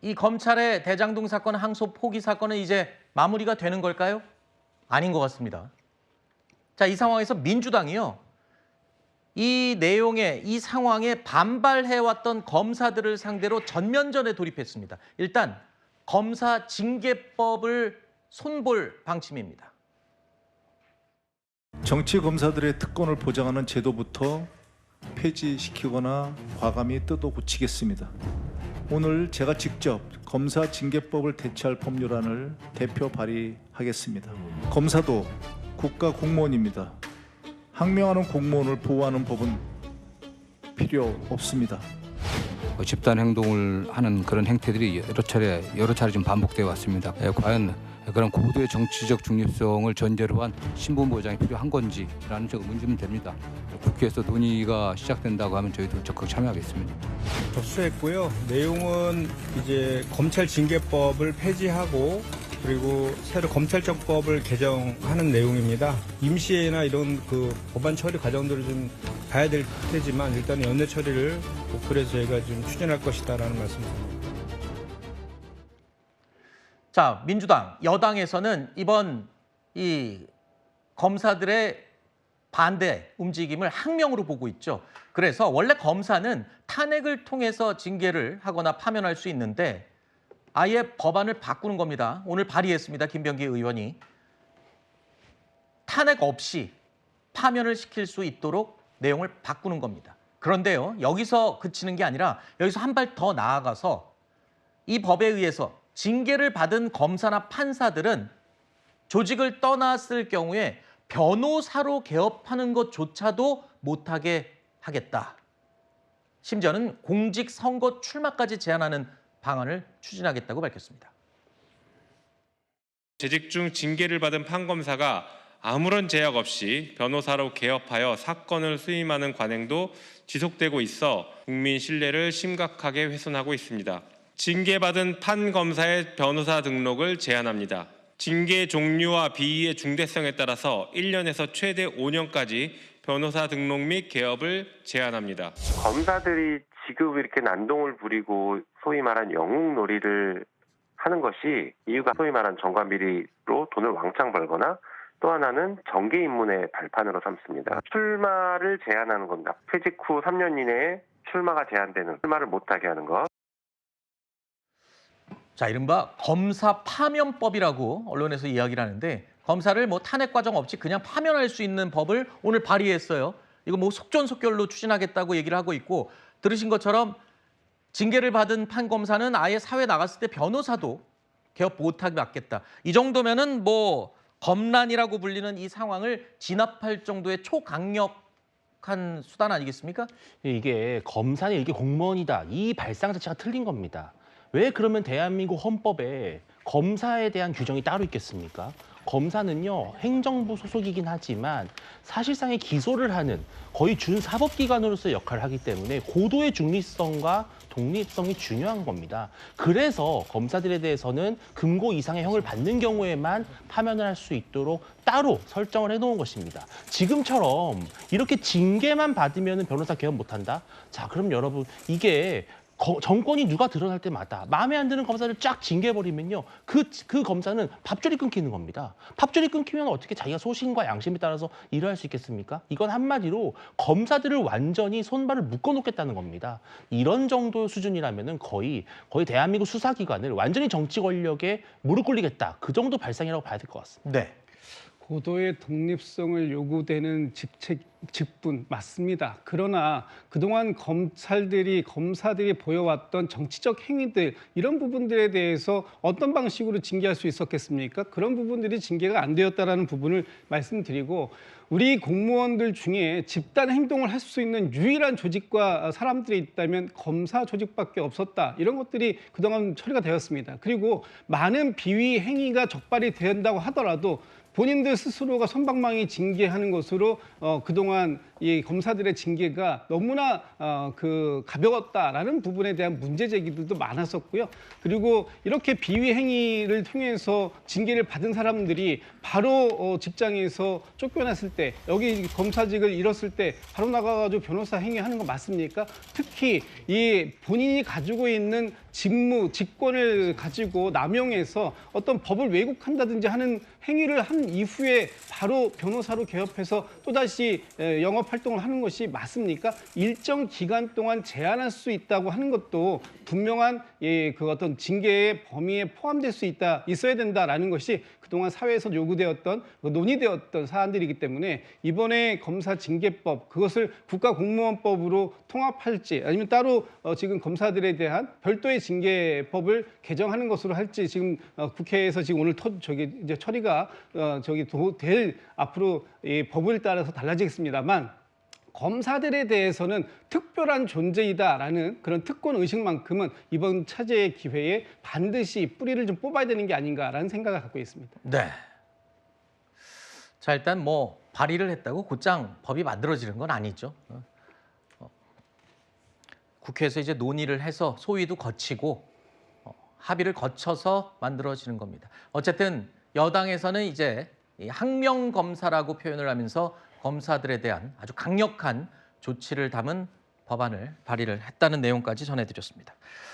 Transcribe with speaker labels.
Speaker 1: 이 검찰의 대장동 사건 항소 포기 사건은 이제 마무리가 되는 걸까요? 아닌 것 같습니다. 자, 이 상황에서 민주당이요. 이 내용에, 이 상황에 반발해왔던 검사들을 상대로 전면전에 돌입했습니다. 일단 검사 징계법을 손볼 방침입니다.
Speaker 2: 정치 검사들의 특권을 보장하는 제도부터 폐지시키거나 과감히 뜯어 고치겠습니다. 오늘 제가 직접 검사 징계법을 대체할 법률안을 대표 발의하겠습니다. 검사도 국가 공무원입니다. 항명하는 공무원을 보호하는 법은 필요 없습니다.
Speaker 3: 집단 행동을 하는 그런 행태들이 여러 차례 좀 반복되어 왔습니다. 과연 그런 고도의 정치적 중립성을 전제로 한 신분 보장이 필요한 건지라는 문제는 됩니다. 국회에서 논의가 시작된다고 하면 저희도 적극 참여하겠습니다.
Speaker 4: 접수했고요. 내용은 이제 검찰 징계법을 폐지하고 그리고 새로 검찰청법을 개정하는 내용입니다. 임시회나 이런 그 법안 처리 과정들을 좀 봐야 될 테지만 일단 연내 처리를 목표로 저희가 좀 추진할 것이다라는 말씀입니다.
Speaker 1: 자, 민주당, 여당에서는 이번 이 검사들의 반대 움직임을 항명으로 보고 있죠. 그래서 원래 검사는 탄핵을 통해서 징계를 하거나 파면할 수 있는데 아예 법안을 바꾸는 겁니다. 오늘 발의했습니다. 김병기 의원이. 탄핵 없이 파면을 시킬 수 있도록 내용을 바꾸는 겁니다. 그런데요, 여기서 그치는 게 아니라 여기서 한 발 더 나아가서 이 법에 의해서 징계를 받은 검사나 판사들은 조직을 떠났을 경우에 변호사로 개업하는 것조차도 못하게 하겠다. 심지어는 공직선거 출마까지 제한하는 방안을 추진하겠다고 밝혔습니다.
Speaker 5: 재직 중 징계를 받은 판검사가 아무런 제약 없이 변호사로 개업하여 사건을 수임하는 관행도 지속되고 있어 국민 신뢰를 심각하게 훼손하고 있습니다. 징계받은 판검사의 변호사 등록을 제한합니다. 징계 종류와 비위의 중대성에 따라서 1년에서 최대 5년까지 변호사 등록 및 개업을 제한합니다.
Speaker 6: 검사들이 지금 이렇게 난동을 부리고 소위 말한 영웅놀이를 하는 것이 이유가 소위 말한 정관비리로 돈을 왕창 벌거나 또 하나는 정계 입문의 발판으로 삼습니다. 출마를 제한하는 겁니다. 퇴직 후 3년 이내에 출마가 제한되는, 출마를 못하게 하는 것.
Speaker 1: 자, 이른바 검사 파면법이라고 언론에서 이야기를 하는데 검사를 뭐 탄핵 과정 없이 그냥 파면할 수 있는 법을 오늘 발의했어요. 이거 뭐 속전속결로 추진하겠다고 얘기를 하고 있고 들으신 것처럼 징계를 받은 판검사는 아예 사회 나갔을 때 변호사도 개업 못하게 막겠다. 이 정도면은 뭐 검란이라고 불리는 이 상황을 진압할 정도의 초강력한 수단 아니겠습니까?
Speaker 7: 이게 검사는 이게 공무원이다. 이 발상 자체가 틀린 겁니다. 왜 그러면 대한민국 헌법에 검사에 대한 규정이 따로 있겠습니까? 검사는요, 행정부 소속이긴 하지만 사실상의 기소를 하는 거의 준사법기관으로서의 역할을 하기 때문에 고도의 중립성과 독립성이 중요한 겁니다. 그래서 검사들에 대해서는 금고 이상의 형을 받는 경우에만 파면을 할 수 있도록 따로 설정을 해놓은 것입니다. 지금처럼 이렇게 징계만 받으면 변호사 개업 못한다? 자, 그럼 여러분 이게 정권이 누가 드러날 때마다 마음에 안 드는 검사를 쫙 징계해버리면요. 그 검사는 밥줄이 끊기는 겁니다. 밥줄이 끊기면 어떻게 자기가 소신과 양심에 따라서 일을 할 수 있겠습니까? 이건 한마디로 검사들을 완전히 손발을 묶어놓겠다는 겁니다. 이런 정도 수준이라면 거의 대한민국 수사기관을 완전히 정치 권력에 무릎 꿇리겠다. 그 정도 발상이라고 봐야 될 것 같습니다.
Speaker 1: 네.
Speaker 8: 고도의 독립성을 요구되는 직분 맞습니다. 그러나 그동안 검사들이 보여왔던 정치적 행위들 이런 부분들에 대해서 어떤 방식으로 징계할 수 있었겠습니까? 그런 부분들이 징계가 안 되었다라는 부분을 말씀드리고 우리 공무원들 중에 집단 행동을 할 수 있는 유일한 조직과 사람들이 있다면 검사 조직밖에 없었다. 이런 것들이 그동안 처리가 되었습니다. 그리고 많은 비위 행위가 적발이 된다고 하더라도 본인들 스스로가 솜방망이 징계하는 것으로 그동안 이 검사들의 징계가 너무나 가벼웠다라는 부분에 대한 문제 제기들도 많았었고요. 그리고 이렇게 비위 행위를 통해서 징계를 받은 사람들이 바로 직장에서 쫓겨났을 때 여기 검사직을 잃었을 때 바로 나가가지고 변호사 행위하는 거 맞습니까? 특히 이 본인이 가지고 있는 직권을 가지고 남용해서 어떤 법을 왜곡한다든지 하는 행위를 한 이후에 바로 변호사로 개업해서 또다시 영업 활동을 하는 것이 맞습니까? 일정 기간 동안 제한할 수 있다고 하는 것도 분명한 그 어떤 징계의 범위에 포함될 수 있어야 된다라는 것이 그동안 사회에서 요구되었던 논의되었던 사안들이기 때문에 이번에 검사 징계법 그것을 국가공무원법으로 통합할지 아니면 따로 지금 검사들에 대한 별도의 징계법을 개정하는 것으로 할지 지금 국회에서 지금 오늘 이제 처리가 될 앞으로 이 법을 따라서 달라지겠습니다만. 검사들에 대해서는 특별한 존재이다라는 그런 특권 의식만큼은 이번 차제의 기회에 반드시 뿌리를 좀 뽑아야 되는 게 아닌가라는 생각을 갖고 있습니다.
Speaker 1: 네. 자, 일단 뭐 발의를 했다고 곧장 법이 만들어지는 건 아니죠. 국회에서 이제 논의를 해서 소위도 거치고 합의를 거쳐서 만들어지는 겁니다. 어쨌든 여당에서는 이제 이 항명 검사라고 표현을 하면서 검사들에 대한 아주 강력한 조치를 담은 법안을 발의를 했다는 내용까지 전해드렸습니다.